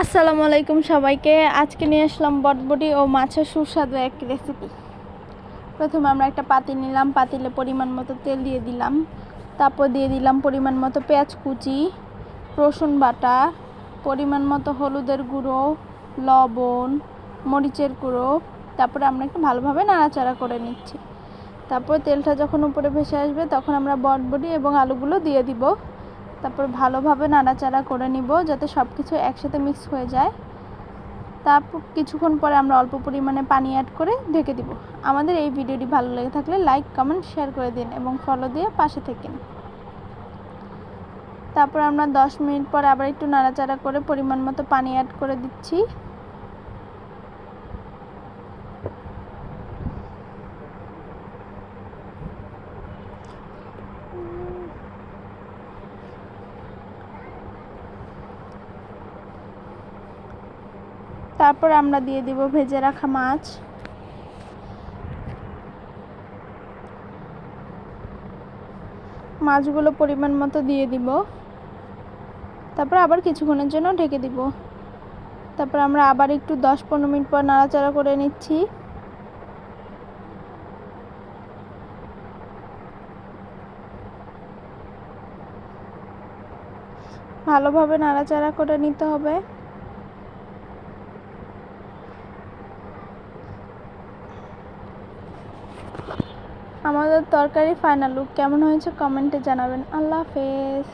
আসসালামু আলাইকুম সবাইকে। আজকে নিয়ে আসলাম বটবটি ও মাছের সুস্বাদু এক রেসিপি। প্রথমে আমরা একটা পাতিল নিলাম, পাতিলে পরিমাণ মতো তেল দিয়ে দিলাম, তারপর দিয়ে দিলাম পরিমাণ মতো পেঁয়াজ কুচি, রসুন বাটা, পরিমাণ মতো হলুদের গুঁড়ো, লবণ, মরিচের গুঁড়ো। তারপরে আমরা একটু ভালোভাবে নাড়াচাড়া করে নিচ্ছি। তারপর তেলটা যখন উপরে ভেসে আসবে তখন আমরা বটবটি এবং আলুগুলো দিয়ে দিব। তারপর ভালোভাবে নাড়াচাড়া করে নিব যাতে সব কিছু একসাথে মিক্স হয়ে যায়। তারপর কিছুক্ষণ পরে আমরা অল্প পরিমাণে পানি অ্যাড করে ঢেকে দিব। আমাদের এই ভিডিওটি ভালো লেগে থাকলে লাইক, কমেন্ট, শেয়ার করে দিন এবং ফলো দিয়ে পাশে থাকেন। তারপর আমরা 10 মিনিট পর আবার একটু নাড়াচাড়া করে পরিমাণ মতো পানি অ্যাড করে দিচ্ছি। তারপর আমরা দিয়ে দিব ভেজে রাখা মাছ। মাছগুলো পরিমাণ মতো দিয়ে দিব। তারপর আবার কিছুক্ষণের জন্য ঢেকে দিব। তারপর আমরা আবার একটু 10-15 মিনিট পর নাড়াচাড়া করে নিচ্ছি। ভালোভাবে নাড়াচাড়া করে নিতে হবে। আমাদের তরকারি ফাইনাল লুক কেমন হয়েছে কমেন্টে জানাবেন। আল্লাহ হাফেজ।